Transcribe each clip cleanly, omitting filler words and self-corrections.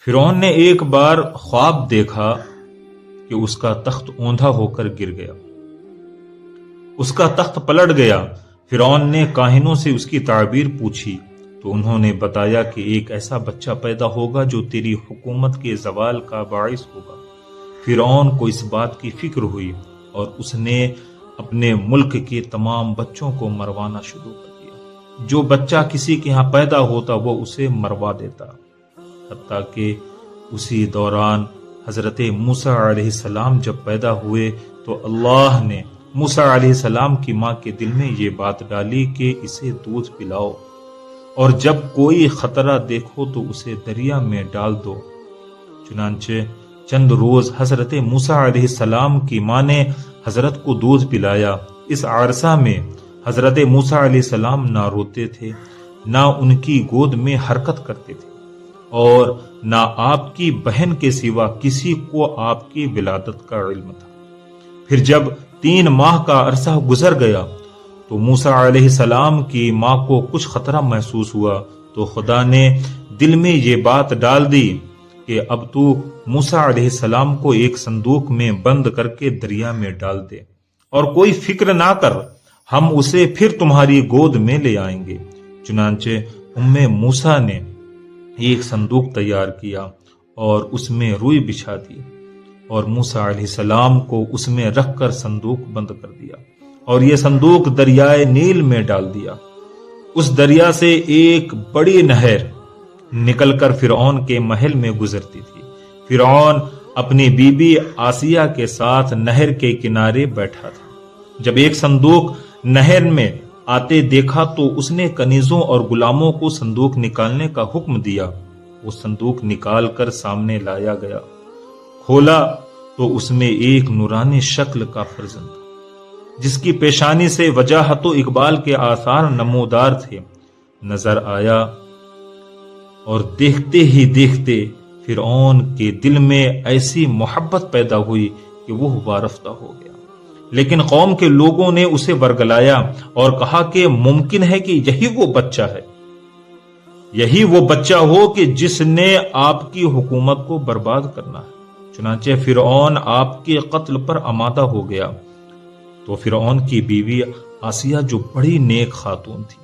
فرعون نے ایک بار خواب دیکھا کہ اس کا تخت اوندھا ہو کر گر گیا، اس کا تخت پلٹ گیا۔ فرعون نے کاہنوں سے اس کی تعبیر پوچھی تو انہوں نے بتایا کہ ایک ایسا بچہ پیدا ہوگا جو تیری حکومت کے زوال کا باعث ہوگا۔ فرعون کو اس بات کی فکر ہوئی اور اس نے اپنے ملک کے تمام بچوں کو مروانا شروع کر دیا۔ جو بچہ کسی کے ہاں پیدا ہوتا وہ اسے مروا دیتا، حتیٰ کہ اسی دوران حضرت موسیٰ علیہ السلام جب پیدا ہوئے تو اللہ نے موسیٰ علیہ السلام کی ماں کے دل میں یہ بات ڈالی کہ اسے دودھ پلاؤ، اور جب کوئی خطرہ دیکھو تو اسے دریا میں ڈال دو۔ چنانچہ چند روز حضرت موسیٰ علیہ السلام کی ماں نے حضرت کو دودھ پلایا۔ اس عرصہ میں حضرت موسیٰ علیہ السلام نہ روتے تھے، نہ ان کی گود میں حرکت کرتے تھے، اور نہ آپ کی بہن کے سوا کسی کو آپ کی ولادت کا علم تھا۔ پھر جب 3 ماہ کا عرصہ گزر گیا تو موسیٰ علیہ السلام کی ماں کو کچھ خطرہ محسوس ہوا، تو خدا نے دل میں یہ بات ڈال دی کہ اب تو موسیٰ علیہ السلام کو ایک صندوق میں بند کر کے دریا میں ڈال دے، اور کوئی فکر نہ کر، ہم اسے پھر تمہاری گود میں لے آئیں گے۔ چنانچہ موسیٰ نے ایک صندوق تیار کیا اور اس میں روئی بچھا دی، اور موسیٰ علیہ السلام کو اس میں رکھ کر صندوق بند کر دیا، اور یہ صندوق دریائے نیل میں ڈال دیا۔ اس دریا سے ایک بڑی نہر نکل کر فرعون کے محل میں گزرتی تھی۔ فرعون اپنی بیوی آسیہ کے ساتھ نہر کے کنارے بیٹھا تھا۔ جب ایک صندوق نہر میں آتے دیکھا تو اس نے کنیزوں اور غلاموں کو صندوق نکالنے کا حکم دیا۔ وہ صندوق نکال کر سامنے لایا گیا، کھولا تو اس میں ایک نورانی شکل کا فرزند تھا، جس کی پیشانی سے وجاہت و اقبال کے آثار نمودار تھے، نظر آیا، اور دیکھتے ہی دیکھتے فرعون کے دل میں ایسی محبت پیدا ہوئی کہ وہ وارفتہ ہو گیا۔ لیکن قوم کے لوگوں نے اسے ورگلایا اور کہا کہ ممکن ہے کہ یہی وہ بچہ ہے، یہی وہ بچہ ہو کہ جس نے آپ کی حکومت کو برباد کرنا ہے۔ چنانچہ فرعون آپ کے قتل پر آمادہ ہو گیا۔ تو فرعون کی بیوی آسیہ جو بڑی نیک خاتون تھی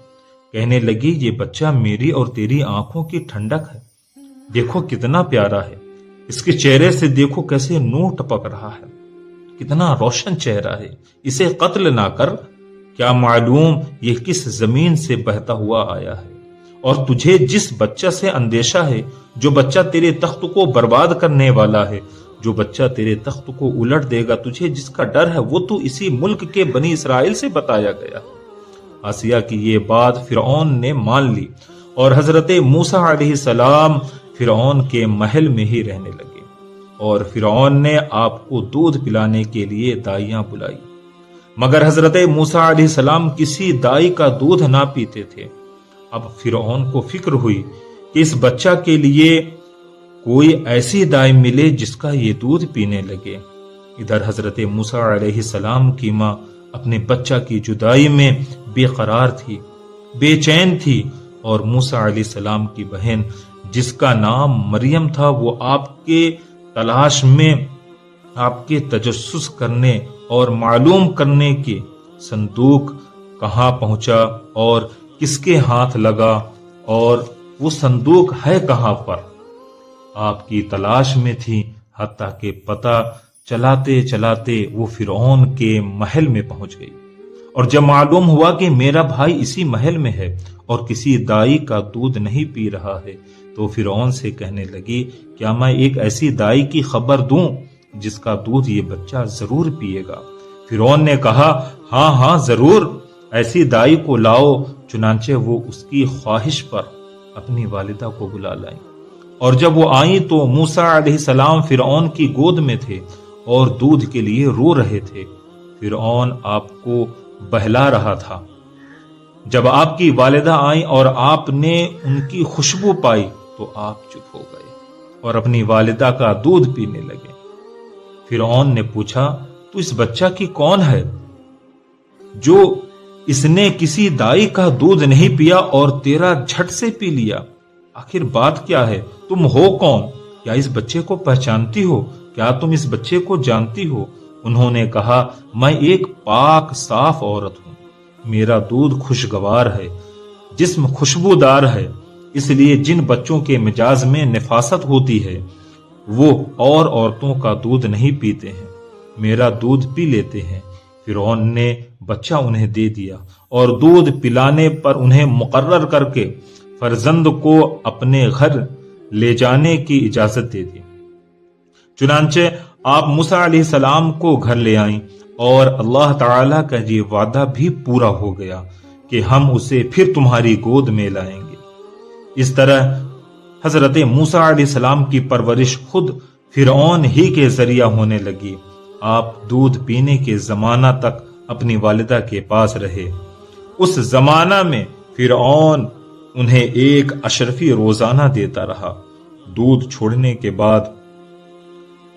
کہنے لگی، یہ بچہ میری اور تیری آنکھوں کی ٹھنڈک ہے، دیکھو کتنا پیارا ہے، اس کے چہرے سے دیکھو کیسے نور ٹپک رہا ہے، کتنا روشن چہرہ ہے، اسے قتل نہ کر، کیا معلوم یہ کس زمین سے بہتا ہوا آیا ہے، اور تجھے جس بچہ سے اندیشہ ہے، جو بچہ تیرے تخت کو برباد کرنے والا ہے، جو بچہ تیرے تخت کو الٹ دے گا، تجھے جس کا ڈر ہے وہ تو اسی ملک کے بنی اسرائیل سے بتایا گیا۔ آسیہ کی یہ بات فرعون نے مان لی، اور حضرت موسیٰ علیہ السلام فرعون کے محل میں ہی رہنے لگے، اور فرعون نے آپ کو دودھ پلانے کے لیے دائیاں بلائی، مگر حضرت موسیٰ علیہ السلام کسی دائی کا دودھ نہ پیتے تھے۔ اب فرعون کو فکر ہوئی کہ اس بچہ کے لیے کوئی ایسی دائی ملے جس کا یہ دودھ پینے لگے۔ ادھر حضرت موسیٰ علیہ السلام کی ماں اپنے بچہ کی جدائی میں بے قرار تھی، بے چین تھی، اور موسیٰ علیہ السلام کی بہن جس کا نام مریم تھا وہ آپ کے تلاش میں، آپ کے تجسس کرنے اور معلوم کرنے کی صندوق کہاں پہنچا اور کس کے ہاتھ لگا اور وہ صندوق ہے کہاں پر، آپ کی تلاش میں تھی، حتیٰ کہ پتہ چلاتے چلاتے وہ فرعون کے محل میں پہنچ گئی۔ اور جب معلوم ہوا کہ میرا بھائی اسی محل میں ہے اور کسی دائی کا دودھ نہیں پی رہا ہے، تو فرعون سے کہنے لگی، کیا میں ایک ایسی دائی کی خبر دوں جس کا دودھ یہ بچہ ضرور پیے گا؟ فرعون نے کہا، ہاں ہاں ضرور، ایسی دائی کو لاؤ۔ چنانچہ وہ اس کی خواہش پر اپنی والدہ کو بلا لائیں، اور جب وہ آئیں تو موسیٰ علیہ السلام فرعون کی گود میں تھے اور دودھ کے لیے رو رہے تھے۔ فرعون آپ کو بہلا رہا تھا۔ جب آپ کی والدہ آئیں اور آپ نے ان کی خوشبو پائی تو آپ چپ ہو گئے اور اپنی والدہ کا دودھ پینے لگے۔ فرعون نے پوچھا، تو اس بچہ کی کون ہے جو اس نے کسی دائی کا دودھ نہیں پیا اور تیرا جھٹ سے پی لیا؟ آخر بات کیا ہے؟ تم ہو کون؟ کیا اس بچے کو پہچانتی ہو؟ کیا تم اس بچے کو جانتی ہو؟ انہوں نے کہا میں ایک پاک صاف عورت ہوں، میرا دودھ خوشگوار ہے، جسم خوشبودار ہے، اس لیے جن بچوں کے مجاز میں نفاست ہوتی ہے وہ اور عورتوں کا دودھ نہیں پیتے ہیں، میرا دودھ پی لیتے ہیں۔ فرعون نے بچہ انہیں دے دیا اور دودھ پلانے پر انہیں مقرر کر کے فرزند کو اپنے گھر لے جانے کی اجازت دے دی۔ چنانچہ آپ موسیٰ علیہ السلام کو گھر لے آئیں اور اللہ تعالیٰ کا یہ وعدہ بھی پورا ہو گیا کہ ہم اسے پھر تمہاری گود میں لائیں گے۔ اس طرح حضرت موسیٰ علیہ السلام کی پرورش خود فرعون ہی کے ذریعہ ہونے لگی۔ آپ دودھ پینے کے زمانہ تک اپنی والدہ کے پاس رہے۔ اس زمانہ میں فرعون انہیں ایک اشرفی روزانہ دیتا رہا۔ دودھ چھوڑنے کے بعد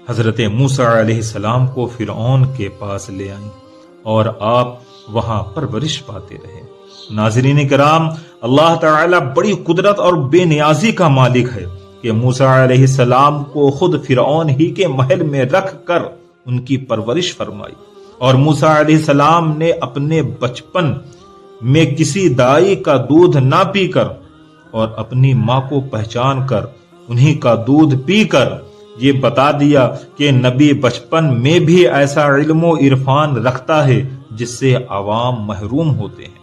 حضرت موسیٰ علیہ السلام کو فرعون کے پاس لے آئیں اور آپ وہاں پرورش پاتے رہے۔ ناظرین کرام، اللہ تعالی بڑی قدرت اور بے نیازی کا مالک ہے کہ موسیٰ علیہ السلام کو خود فرعون ہی کے محل میں رکھ کر ان کی پرورش فرمائی، اور موسیٰ علیہ السلام نے اپنے بچپن میں کسی دائی کا دودھ نہ پی کر اور اپنی ماں کو پہچان کر انہی کا دودھ پی کر یہ بتا دیا کہ نبی بچپن میں بھی ایسا علم و عرفان رکھتا ہے جس سے عوام محروم ہوتے ہیں۔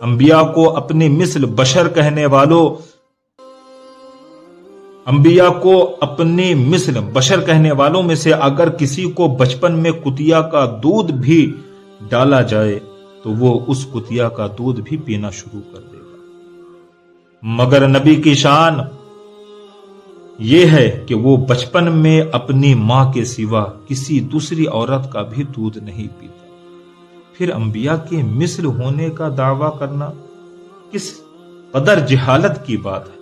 انبیاء کو اپنی مثل بشر کہنے والوں میں سے اگر کسی کو بچپن میں کتیا کا دودھ بھی ڈالا جائے تو وہ اس کتیا کا دودھ بھی پینا شروع کر دے گا، مگر نبی کی شان یہ ہے کہ وہ بچپن میں اپنی ماں کے سوا کسی دوسری عورت کا بھی دودھ نہیں پیتا۔ پھر انبیاء کے مثل ہونے کا دعویٰ کرنا کس قدر جہالت کی بات ہے۔